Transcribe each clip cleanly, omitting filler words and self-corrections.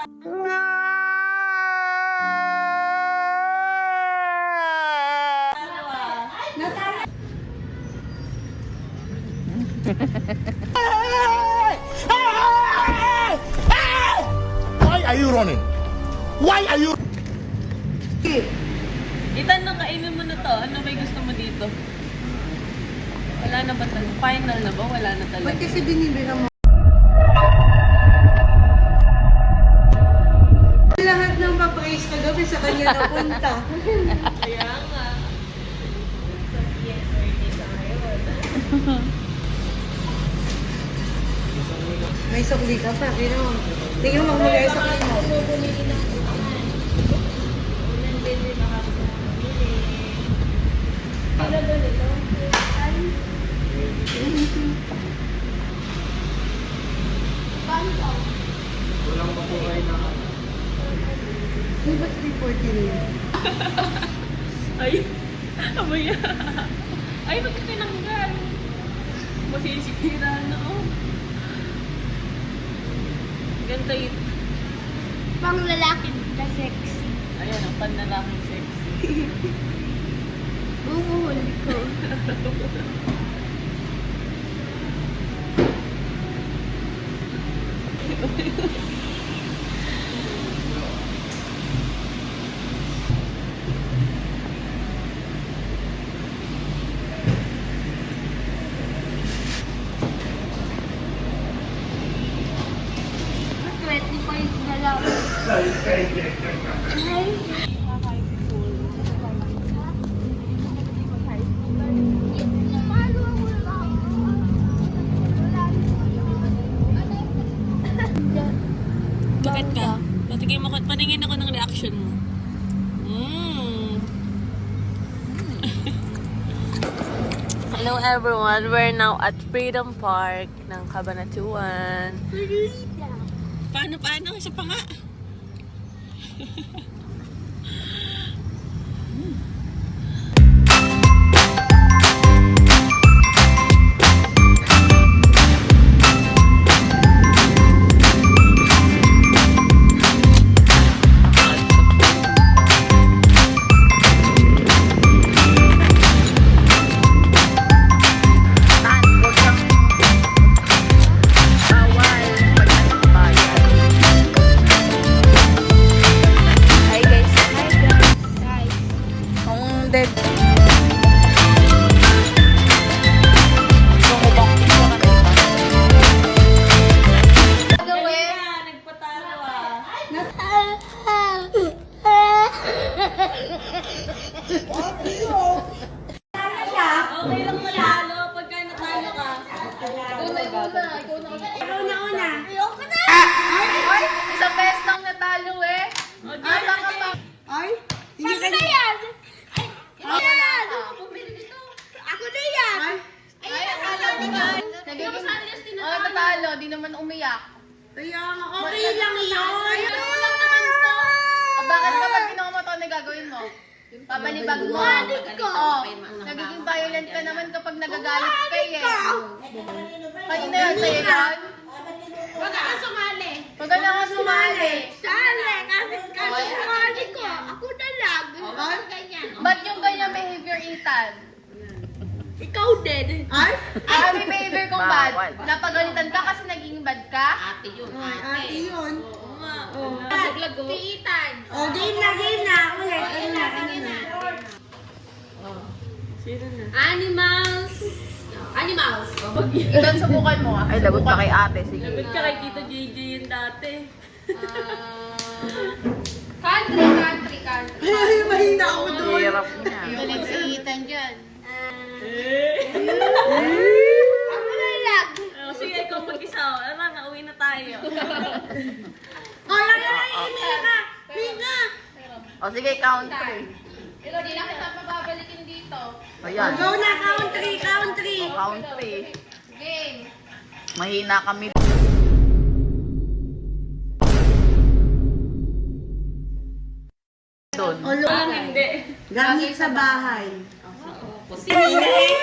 Why are you running? Why are you? Itanong, kainin mo na to. Ano may gusto mo dito? Wala na ba talaga? Final na ba? Wala na talaga. Ba't kasi binibira mo? Lahat ng papraise kagabi sa kanya napunta. Kaya nga. May sukli ka pa, pero tingnan mo mula yung sukli mo. Di ba 340 rin? Ay, amaya. Ay, ba't tinanggal? Masisira na, oh. Ganda yun. Pang lalaki na sexy. Ayan, ang panlalaking sexy. Bubuhol ko. na lang. Bakit ka? Patingin ako ng reaction mo. Hello everyone, we're now at Freedom Park ng Cabanatuan. Paano? Isa pa nga. Okay lang matalo pagka natalo ka. Ikaw na una. Ayoko na! Ay! Isang beses lang natalo eh. Ay! Ako na yan! Ako na yan! Ako na yan! Ay! Natalo, di naman umiyak. Kaya nga, okay lang yun! Bakit kapag pinuha mo ito, gagawin mo? Pabalibag mo. Oo. Nagiging violent ka naman kapag nagagalit ka eh. Kanina yun sa'yo yun? Huwag ka sumali. Huwag ka na sumali. Sali! Kapit ka sumali ko! Ako na lang. Ganyan. Ba't yung ganyan behavior, Ethan? Ikaw din! Ay! May behavior kong bad. Napagalitan ka kasi naging bad ka? Ate yun. Oo. Si Ethan. O, game na! Ulit! Ano na? Sino na? Animals. Ethan, subukan mo ah. Ay, lagot pa kay ate. Sige. Lagot ka kay Tito JJ yun dati. Country. Ay, mahina ako doon. Hirap niya. Galing si Ethan dyan. Ako na lang! Oh, sige, ikaw mag-isa. Ano na, uwi na tayo. Mika! O sige, count 3. Pero di na kita pababalikin dito. Ayan. Go na! Count 3! O, count 3. Game. Mahina kami. Doon. Parang hindi. Gamit sa bahay. Naiingit.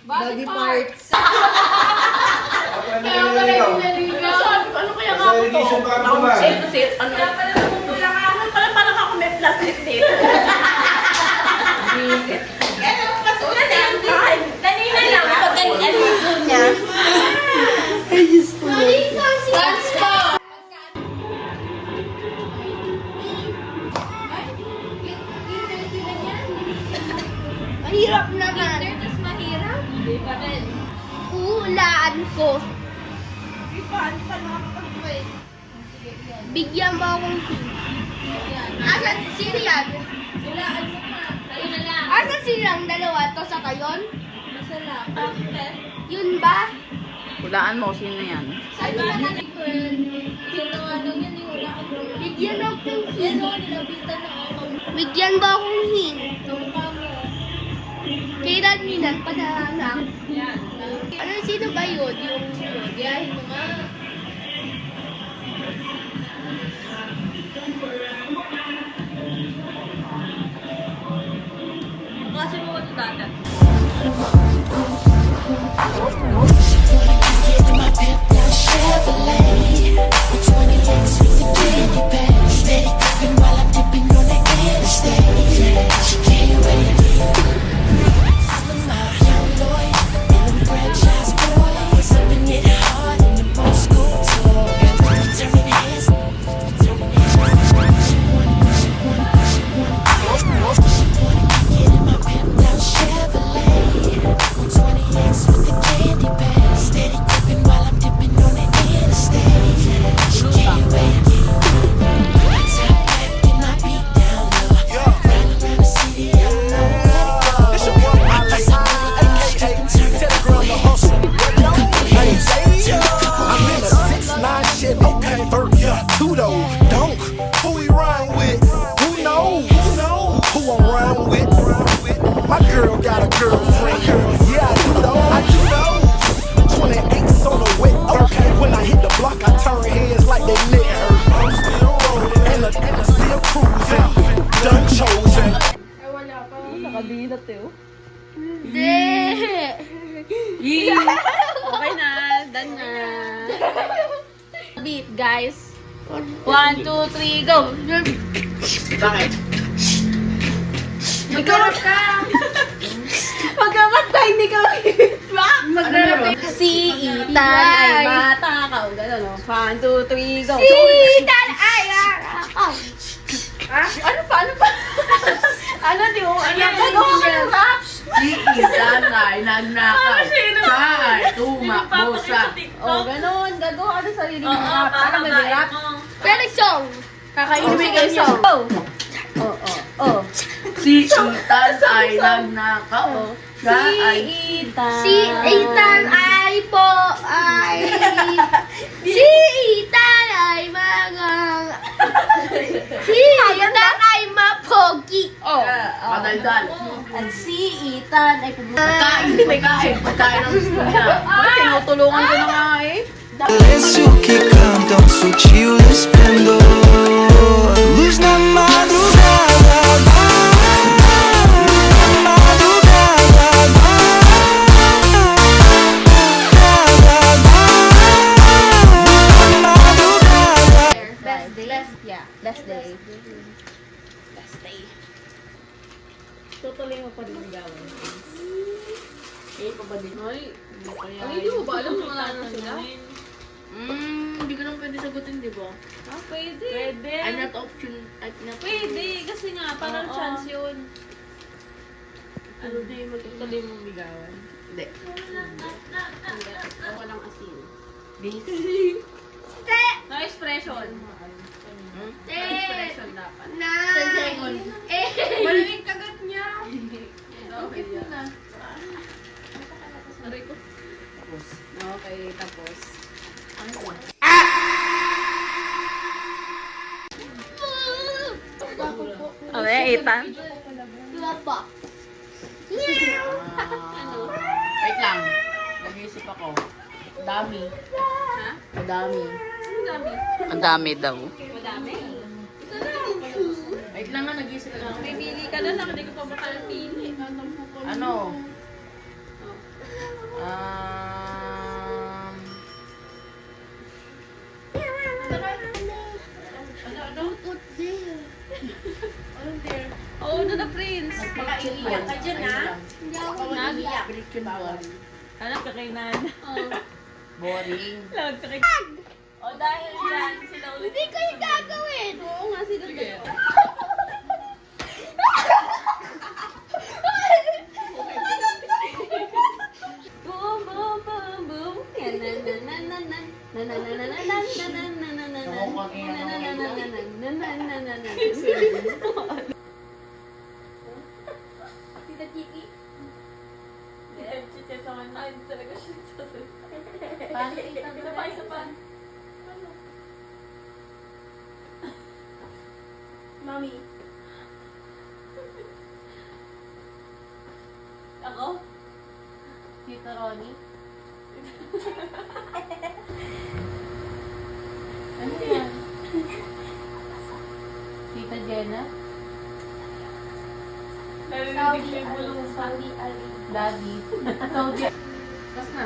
Body parts. Nag-iisip ka na ba? Ano? Kaya pala namumula ka. Ano pala parang ako may plastic dito. Kaya naman kasulat yan. Kanina lang. Pag aligo niya. Transport! Mahirap naman. Tapos mahirap. Hindi pa rin. Ulaan ko. Bigyan mo akong asan sino yan? Kayo na lang. Asan silang dalawa? To sa kayon? Basta lang. Bakit? Yun ba? Hulaan mo, sino yan? Ay, ba na sino ano yun yung wala ka bro. Bigyan akong Yan o, nilapitan na ako. Bigyan mo akong hint. Tumpa mo. Kailan ninan padahanap? Yan. Ano sino ba yun? Yung yun? Biyahin mo nga. Kasi mo ito dati. My girl got a girlfriend. Yeah, I do though. I do though. 28's on the wet. Okay, when I hit the block, I turn heads like they let her. I'm still rolling and I'm still cruising. Done chosen. Nakabinat eh. Hindi. Okay na, done na. Beat, guys. 1, 2, 3, go! Bakit? Magkarap ka! Magkamat tayo, hindi ka magkarap ka. Si Ethan ay matakaw. Gano'n, no? 1, 2, 3, go! Sitan ay ako. Ano pa? Ano, di mo? Ano? Gagawa ka ng rap! Si Ethan ay nagnakaw. Siya ay tumakbo sa... Oh, gano'n. Gagawa ka ng sarili ng rap. Para may rap. Pero song. Kakainin mo yung song. Oh. Si Ethan ay nagnakaw. Siya ay... Si Ethan ay po ay Si Ethan ay Si Ethan ay mapogi. Oh. Madaldal. At si Ethan ay Pagkain, may kain. Pagkain ng gusto niya. Ay, tinutulungan ko na nga eh. Lenço que canta um sutil esplendor. Luz na madrugada, luz na madrugada, luz na madrugada. Best day. Best day. Tutuloy mo pa rin ang gawin. Eh, pa ba din? Ay, hindi mo ba alam kung wala na sila? Hindi ko naman pwede sagutin, di ba? Ah, pwede. Pwede. I'm not option. Pwede, kasi nga, parang chance yun. Ano din, magtutuloy mong bigawan? Hindi. Walang asin. Busy. No expression. No expression dapat. Malamig kagat niya. Okay na. Aray ko. Okay, tapos. Okay, Ethan. Papa. Wait lang. Nag-iisip ako. Dami. Ha? Madami. Ang dami. Ang dami daw. Madami. Ito lang. Wait lang nga, nag-iisip ako. Pipili ka na lang, hindi ko pa makalapili. Ano? Saka Baka iiyak ka dyan, ha? Hindi ako Nag- Bawal. Anak ka kay Nana. Boring. Lawag ka kay... O dahil dyan, sila ulit. Hindi kayo gagawin. Oo nga, sila dalawa. Boom, boom, boom, boom. Yan, na, na, na, na, na. Na, na, na, na, na, na, na, na, na, na, na, na. Nakukuha Na, na, na, na, na, na, na, na, na, na, na. Tita Chiki. Chiche sa man. Ay, talaga siya sasalit. Paano Isa pa, isa pa. Mami. Ako? Tita Ronnie? Ano yan? Tita Jenna? Narinig ko yung bulong sa Saudi Arabia. Daddy. Saudi. Kas na?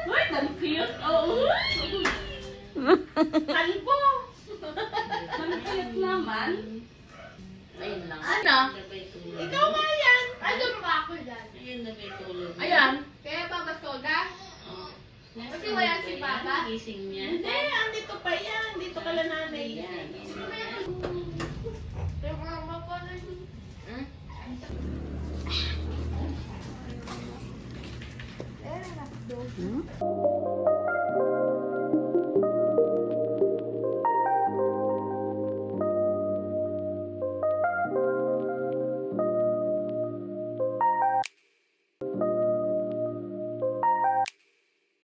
Uy, ang cute! Oh, Kalbo! ang cute naman. Ayun lang. Ano? Ikaw nga yan. Ano ba ako dyan? Ayun na may tulog. Ayan. Kaya pa gusto ka? Kasi wala si Papa? Gising niya. Hindi, andito pa yan. Dito ka lang nanay. Ayan. Yung mama pa na yun. Hmm?